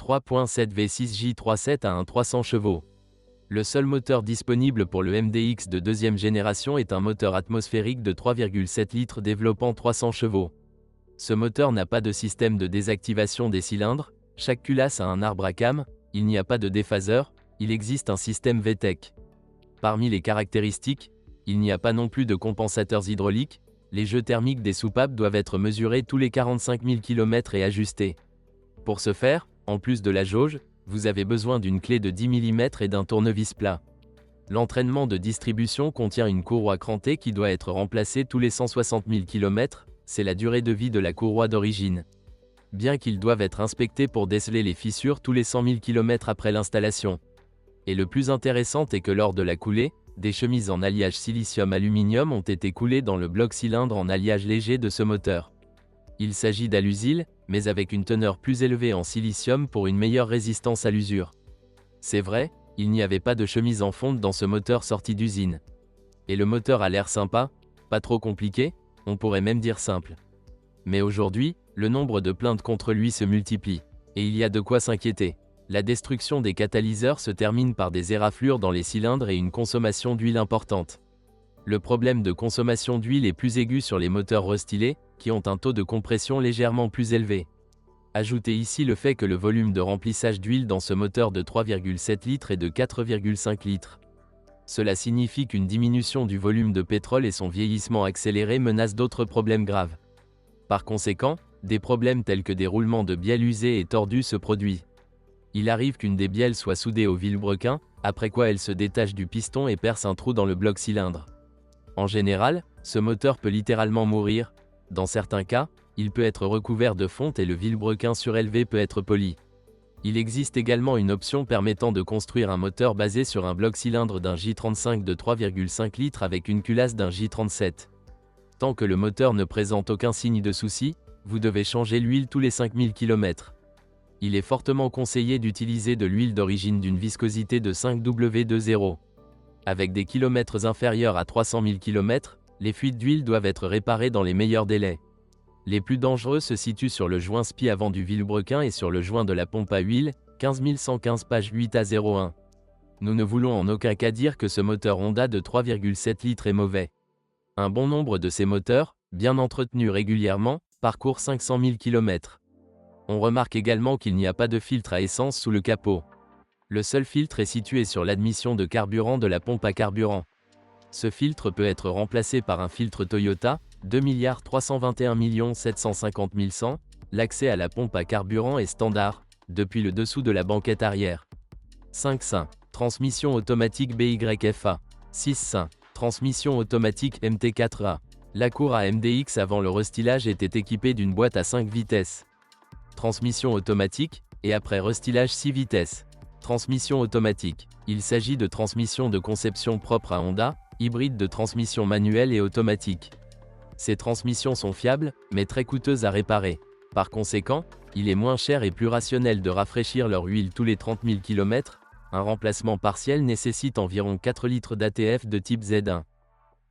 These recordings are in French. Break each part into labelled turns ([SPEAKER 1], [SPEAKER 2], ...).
[SPEAKER 1] 3.7 V6J37 à un 300 chevaux. Le seul moteur disponible pour le MDX de deuxième génération est un moteur atmosphérique de 3,7 litres développant 300 chevaux. Ce moteur n'a pas de système de désactivation des cylindres, chaque culasse a un arbre à cam, il n'y a pas de déphaseur, il existe un système VTEC. Parmi les caractéristiques, il n'y a pas non plus de compensateurs hydrauliques, les jeux thermiques des soupapes doivent être mesurés tous les 45 000 km et ajustés. Pour ce faire, en plus de la jauge, vous avez besoin d'une clé de 10 mm et d'un tournevis plat. L'entraînement de distribution contient une courroie crantée qui doit être remplacée tous les 160 000 km, c'est la durée de vie de la courroie d'origine. Bien qu'ils doivent être inspectés pour déceler les fissures tous les 100 000 km après l'installation. Et le plus intéressant est que lors de la coulée, des chemises en alliage silicium-aluminium ont été coulées dans le bloc cylindre en alliage léger de ce moteur. Il s'agit d'alusil, mais avec une teneur plus élevée en silicium pour une meilleure résistance à l'usure. C'est vrai, il n'y avait pas de chemise en fonte dans ce moteur sorti d'usine. Et le moteur a l'air sympa, pas trop compliqué, on pourrait même dire simple. Mais aujourd'hui, le nombre de plaintes contre lui se multiplie, et il y a de quoi s'inquiéter. La destruction des catalyseurs se termine par des éraflures dans les cylindres et une consommation d'huile importante. Le problème de consommation d'huile est plus aigu sur les moteurs restylés, qui ont un taux de compression légèrement plus élevé. Ajoutez ici le fait que le volume de remplissage d'huile dans ce moteur de 3,7 litres est de 4,5 litres. Cela signifie qu'une diminution du volume de pétrole et son vieillissement accéléré menacent d'autres problèmes graves. Par conséquent, des problèmes tels que des roulements de bielles usées et tordues se produisent. Il arrive qu'une des bielles soit soudée au vilebrequin, après quoi elle se détache du piston et perce un trou dans le bloc cylindre. En général, ce moteur peut littéralement mourir. Dans certains cas, il peut être recouvert de fonte et le vilebrequin surélevé peut être poli. Il existe également une option permettant de construire un moteur basé sur un bloc cylindre d'un J35 de 3,5 litres avec une culasse d'un J37. Tant que le moteur ne présente aucun signe de souci, vous devez changer l'huile tous les 5000 km. Il est fortement conseillé d'utiliser de l'huile d'origine d'une viscosité de 5W20. Avec des kilomètres inférieurs à 300 000 km, les fuites d'huile doivent être réparées dans les meilleurs délais. Les plus dangereux se situent sur le joint SPI avant du vilebrequin et sur le joint de la pompe à huile, 15115 page 8A01. Nous ne voulons en aucun cas dire que ce moteur Honda de 3,7 litres est mauvais. Un bon nombre de ces moteurs, bien entretenus régulièrement, parcourent 500 000 km. On remarque également qu'il n'y a pas de filtre à essence sous le capot. Le seul filtre est situé sur l'admission de carburant de la pompe à carburant. Ce filtre peut être remplacé par un filtre Toyota, 2 321 750 100. L'accès à la pompe à carburant est standard, depuis le dessous de la banquette arrière. 5 seins. Transmission automatique BYFA. 6 seins. Transmission automatique MT4A. L'Acura MDX avant le restylage était équipée d'une boîte à 5 vitesses. Transmission automatique, et après restylage 6 vitesses. Transmission automatique. Il s'agit de transmission de conception propre à Honda, hybride de transmission manuelle et automatique. Ces transmissions sont fiables, mais très coûteuses à réparer. Par conséquent, il est moins cher et plus rationnel de rafraîchir leur huile tous les 30 000 km. Un remplacement partiel nécessite environ 4 litres d'ATF de type Z1.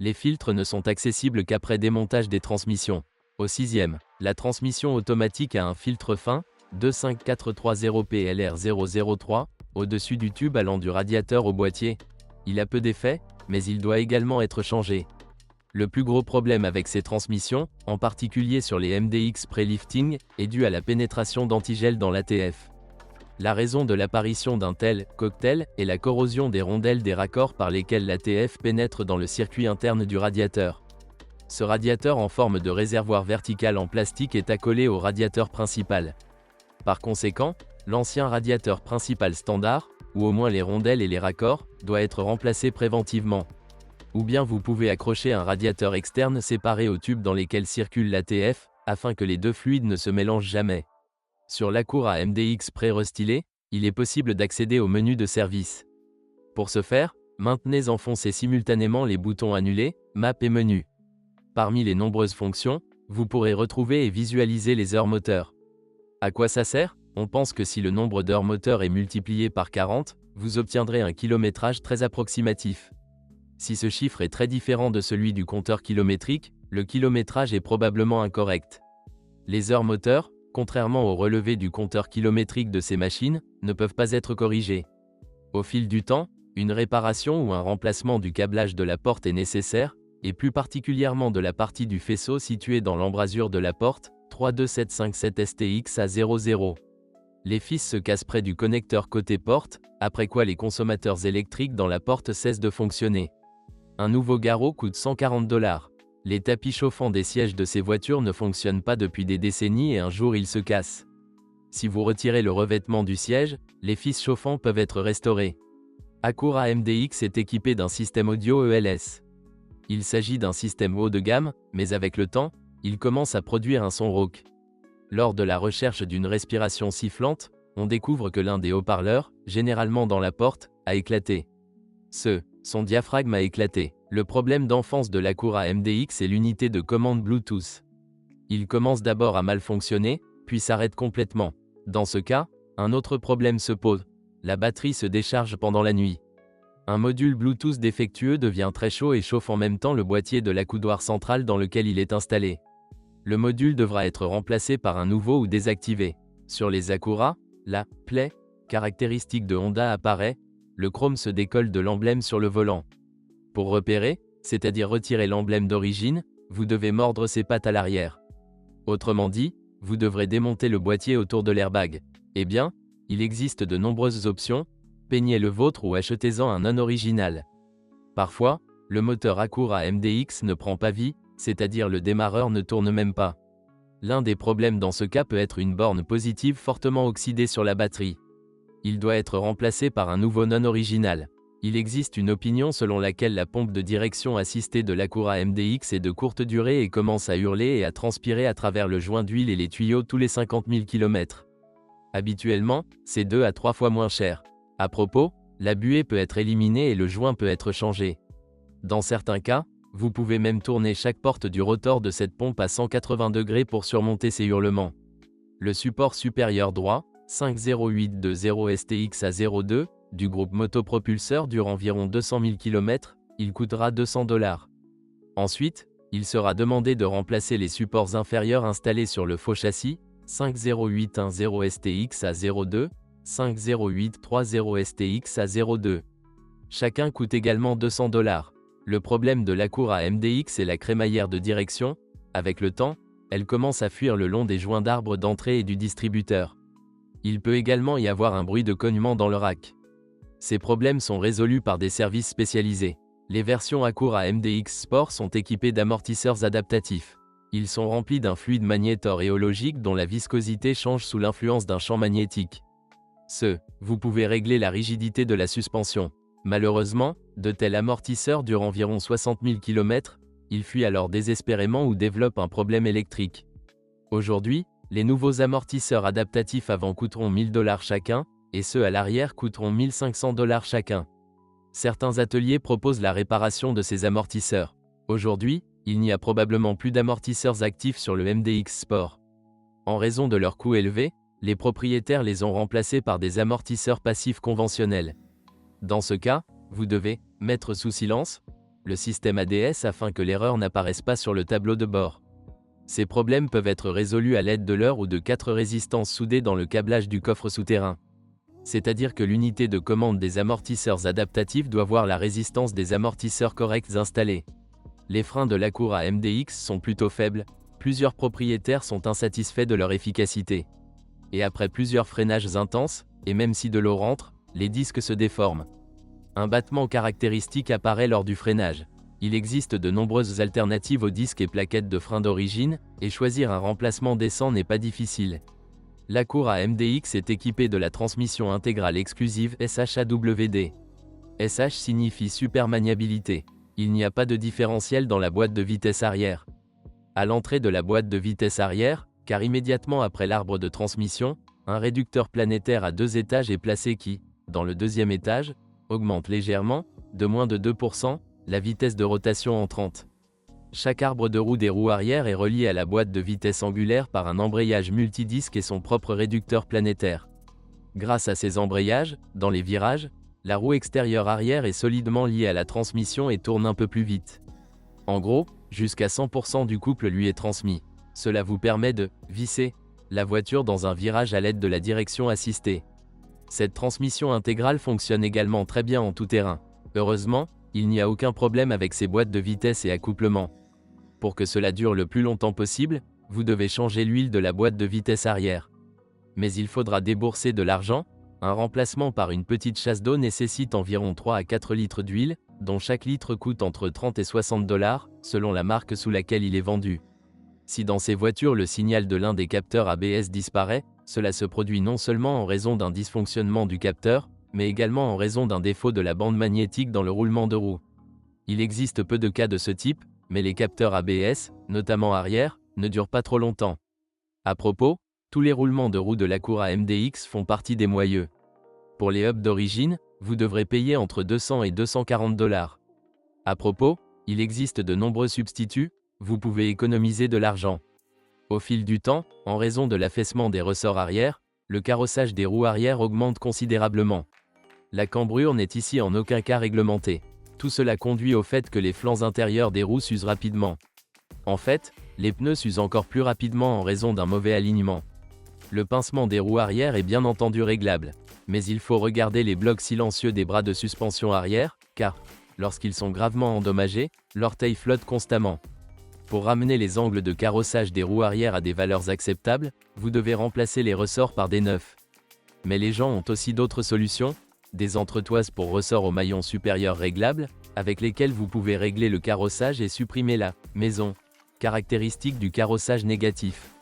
[SPEAKER 1] Les filtres ne sont accessibles qu'après démontage des transmissions. Au 6e, la transmission automatique a un filtre fin, 25430 PLR003, au-dessus du tube allant du radiateur au boîtier. Il a peu d'effet, mais il doit également être changé. Le plus gros problème avec ces transmissions, en particulier sur les MDX pré-lifting, est dû à la pénétration d'antigel dans l'ATF. La raison de l'apparition d'un tel cocktail est la corrosion des rondelles des raccords par lesquels l'ATF pénètre dans le circuit interne du radiateur. Ce radiateur en forme de réservoir vertical en plastique est accolé au radiateur principal. Par conséquent, l'ancien radiateur principal standard, ou au moins les rondelles et les raccords, doit être remplacé préventivement. Ou bien vous pouvez accrocher un radiateur externe séparé aux tubes dans lesquels circule l'ATF, afin que les deux fluides ne se mélangent jamais. Sur l'Acura MDX pré-restylé, il est possible d'accéder au menu de service. Pour ce faire, maintenez enfoncés simultanément les boutons Annuler, Map et Menu. Parmi les nombreuses fonctions, vous pourrez retrouver et visualiser les heures moteurs. À quoi ça sert? On pense que si le nombre d'heures moteur est multiplié par 40, vous obtiendrez un kilométrage très approximatif. Si ce chiffre est très différent de celui du compteur kilométrique, le kilométrage est probablement incorrect. Les heures moteur, contrairement au relevé du compteur kilométrique de ces machines, ne peuvent pas être corrigés. Au fil du temps, une réparation ou un remplacement du câblage de la porte est nécessaire, et plus particulièrement de la partie du faisceau située dans l'embrasure de la porte, 32757 STX A00. Les fils se cassent près du connecteur côté porte, après quoi les consommateurs électriques dans la porte cessent de fonctionner. Un nouveau garrot coûte 140 $. Les tapis chauffants des sièges de ces voitures ne fonctionnent pas depuis des décennies et un jour ils se cassent. Si vous retirez le revêtement du siège, les fils chauffants peuvent être restaurés. Acura MDX est équipé d'un système audio ELS. Il s'agit d'un système haut de gamme, mais avec le temps, il commence à produire un son rauque. Lors de la recherche d'une respiration sifflante, on découvre que l'un des haut-parleurs, généralement dans la porte, a éclaté. Son diaphragme a éclaté. Le problème d'enfance de l'Acura MDX est l'unité de commande Bluetooth. Il commence d'abord à mal fonctionner, puis s'arrête complètement. Dans ce cas, un autre problème se pose. La batterie se décharge pendant la nuit. Un module Bluetooth défectueux devient très chaud et chauffe en même temps le boîtier de l'accoudoir central dans lequel il est installé. Le module devra être remplacé par un nouveau ou désactivé. Sur les Acura, la plaie, caractéristique de Honda apparaît, le chrome se décolle de l'emblème sur le volant. Pour repérer, c'est-à-dire retirer l'emblème d'origine, vous devez mordre ses pattes à l'arrière. Autrement dit, vous devrez démonter le boîtier autour de l'airbag. Eh bien, il existe de nombreuses options, peignez le vôtre ou achetez-en un non original. Parfois, le moteur Acura MDX ne prend pas vie, c'est-à-dire le démarreur ne tourne même pas. L'un des problèmes dans ce cas peut être une borne positive fortement oxydée sur la batterie. Il doit être remplacé par un nouveau non original. Il existe une opinion selon laquelle la pompe de direction assistée de l'Acura MDX est de courte durée et commence à hurler et à transpirer à travers le joint d'huile et les tuyaux tous les 50 000 km. Habituellement, c'est 2 à 3 fois moins cher. À propos, la buée peut être éliminée et le joint peut être changé. Dans certains cas, vous pouvez même tourner chaque porte du rotor de cette pompe à 180 degrés pour surmonter ces hurlements. Le support supérieur droit, 50820 STX A02, du groupe motopropulseur dure environ 200 000 km, il coûtera 200 $. Ensuite, il sera demandé de remplacer les supports inférieurs installés sur le faux châssis, 50810 STX A02, 50830 STX A02. Chacun coûte également 200 $. Le problème de l'Acura MDX est la crémaillère de direction. Avec le temps, elle commence à fuir le long des joints d'arbre d'entrée et du distributeur. Il peut également y avoir un bruit de cognement dans le rack. Ces problèmes sont résolus par des services spécialisés. Les versions Acura MDX Sport sont équipées d'amortisseurs adaptatifs. Ils sont remplis d'un fluide magnéto-rhéologique dont la viscosité change sous l'influence d'un champ magnétique. Vous pouvez régler la rigidité de la suspension. Malheureusement, de tels amortisseurs durent environ 60 000 km, ils fuient alors désespérément ou développent un problème électrique. Aujourd'hui, les nouveaux amortisseurs adaptatifs avant coûteront 1 000 $ chacun, et ceux à l'arrière coûteront 1 500 $ chacun. Certains ateliers proposent la réparation de ces amortisseurs. Aujourd'hui, il n'y a probablement plus d'amortisseurs actifs sur le MDX Sport. En raison de leur coût élevé, les propriétaires les ont remplacés par des amortisseurs passifs conventionnels. Dans ce cas, vous devez mettre sous silence le système ADS afin que l'erreur n'apparaisse pas sur le tableau de bord. Ces problèmes peuvent être résolus à l'aide de leurres ou de 4 résistances soudées dans le câblage du coffre souterrain. C'est-à-dire que l'unité de commande des amortisseurs adaptatifs doit voir la résistance des amortisseurs corrects installés. Les freins de l'Acura MDX sont plutôt faibles, plusieurs propriétaires sont insatisfaits de leur efficacité. Et après plusieurs freinages intenses, et même si de l'eau rentre, les disques se déforment. Un battement caractéristique apparaît lors du freinage. Il existe de nombreuses alternatives aux disques et plaquettes de frein d'origine, et choisir un remplacement décent n'est pas difficile. L'Acura MDX est équipé de la transmission intégrale exclusive SH-AWD. SH signifie super maniabilité. Il n'y a pas de différentiel dans la boîte de vitesse arrière. À l'entrée de la boîte de vitesse arrière, car immédiatement après l'arbre de transmission, un réducteur planétaire à 2 étages est placé qui, dans le deuxième étage, augmente légèrement, de moins de 2%, la vitesse de rotation entrante. Chaque arbre de roue des roues arrière est relié à la boîte de vitesse angulaire par un embrayage multidisque et son propre réducteur planétaire. Grâce à ces embrayages, dans les virages, la roue extérieure arrière est solidement liée à la transmission et tourne un peu plus vite. En gros, jusqu'à 100% du couple lui est transmis. Cela vous permet de visser la voiture dans un virage à l'aide de la direction assistée. Cette transmission intégrale fonctionne également très bien en tout terrain. Heureusement, il n'y a aucun problème avec ces boîtes de vitesse et accouplement. Pour que cela dure le plus longtemps possible, vous devez changer l'huile de la boîte de vitesse arrière. Mais il faudra débourser de l'argent. Un remplacement par une petite chasse d'eau nécessite environ 3 à 4 litres d'huile, dont chaque litre coûte entre 30 et 60 $, selon la marque sous laquelle il est vendu. Si dans ces voitures le signal de l'un des capteurs ABS disparaît, cela se produit non seulement en raison d'un dysfonctionnement du capteur, mais également en raison d'un défaut de la bande magnétique dans le roulement de roue. Il existe peu de cas de ce type, mais les capteurs ABS, notamment arrière, ne durent pas trop longtemps. À propos, tous les roulements de roues de l'Acura MDX font partie des moyeux. Pour les hubs d'origine, vous devrez payer entre 200 et 240 $. À propos, il existe de nombreux substituts, vous pouvez économiser de l'argent. Au fil du temps, en raison de l'affaissement des ressorts arrière, le carrossage des roues arrière augmente considérablement. La cambrure n'est ici en aucun cas réglementée. Tout cela conduit au fait que les flancs intérieurs des roues s'usent rapidement. En fait, les pneus s'usent encore plus rapidement en raison d'un mauvais alignement. Le pincement des roues arrière est bien entendu réglable, mais il faut regarder les blocs silencieux des bras de suspension arrière, car, lorsqu'ils sont gravement endommagés, l'orteil flotte constamment. Pour ramener les angles de carrossage des roues arrière à des valeurs acceptables, vous devez remplacer les ressorts par des neufs. Mais les gens ont aussi d'autres solutions, des entretoises pour ressorts au maillon supérieur réglables, avec lesquelles vous pouvez régler le carrossage et supprimer la maison caractéristique du carrossage négatif.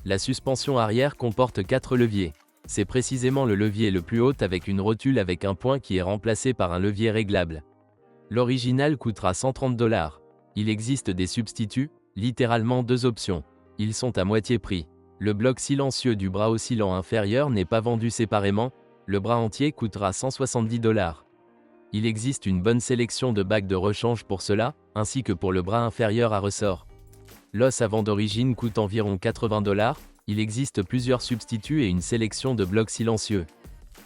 [SPEAKER 1] La suspension arrière comporte 4 leviers. C'est précisément le levier le plus haut avec une rotule avec un point qui est remplacé par un levier réglable. L'original coûtera 130 $. Il existe des substituts, littéralement 2 options. Ils sont à moitié prix. Le bloc silencieux du bras oscillant inférieur n'est pas vendu séparément, le bras entier coûtera 170 $. Il existe une bonne sélection de bacs de rechange pour cela, ainsi que pour le bras inférieur à ressort. L'os avant d'origine coûte environ 80 $, il existe plusieurs substituts et une sélection de blocs silencieux.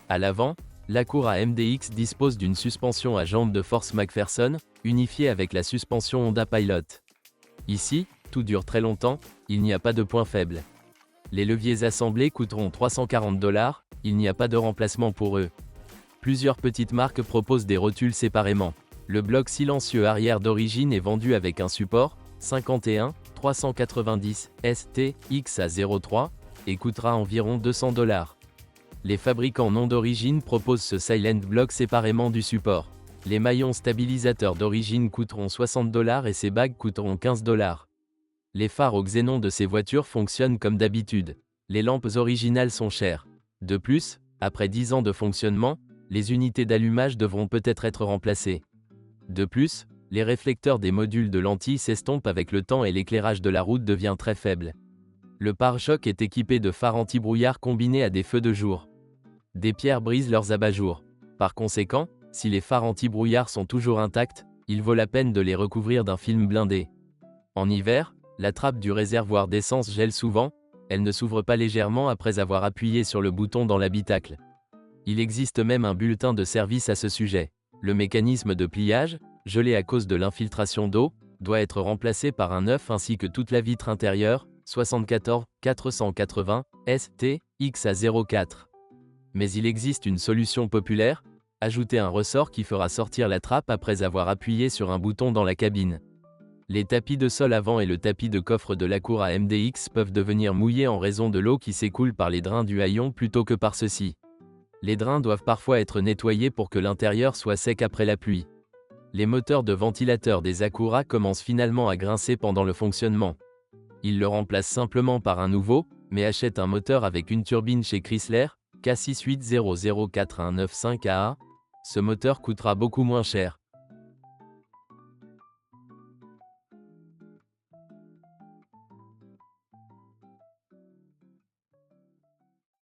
[SPEAKER 1] À l'avant, l'Acura MDX dispose d'une suspension à jambes de force McPherson, unifiée avec la suspension Honda Pilot. Ici, tout dure très longtemps, il n'y a pas de point faible. Les leviers assemblés coûteront 340 $, il n'y a pas de remplacement pour eux. Plusieurs petites marques proposent des rotules séparément. Le bloc silencieux arrière d'origine est vendu avec un support 51 390 ST XA03 et coûtera environ 200 $. Les fabricants non d'origine proposent ce Silent Block séparément du support. Les maillons stabilisateurs d'origine coûteront 60 $ et ces bagues coûteront 15 $. Les phares au xénon de ces voitures fonctionnent comme d'habitude. Les lampes originales sont chères. De plus, après 10 ans de fonctionnement, les unités d'allumage devront peut-être être remplacées. De plus, les réflecteurs des modules de lentilles s'estompent avec le temps et l'éclairage de la route devient très faible. Le pare-choc est équipé de phares anti-brouillard combinés à des feux de jour. Des pierres brisent leurs abat-jours. Par conséquent, si les phares anti-brouillard sont toujours intacts, il vaut la peine de les recouvrir d'un film blindé. En hiver, la trappe du réservoir d'essence gèle souvent, elle ne s'ouvre pas légèrement après avoir appuyé sur le bouton dans l'habitacle. Il existe même un bulletin de service à ce sujet. Le mécanisme de pliage, gelé à cause de l'infiltration d'eau, doit être remplacé par un neuf ainsi que toute la vitre intérieure, 74 480 ST XA04. Mais il existe une solution populaire, ajouter un ressort qui fera sortir la trappe après avoir appuyé sur un bouton dans la cabine. Les tapis de sol avant et le tapis de coffre de l'Acura MDX peuvent devenir mouillés en raison de l'eau qui s'écoule par les drains du haillon plutôt que par ceux-ci. Les drains doivent parfois être nettoyés pour que l'intérieur soit sec après la pluie. Les moteurs de ventilateur des Acura commencent finalement à grincer pendant le fonctionnement. Ils le remplacent simplement par un nouveau, mais achètent un moteur avec une turbine chez Chrysler, K6800419.5AA. Ce moteur coûtera beaucoup moins cher.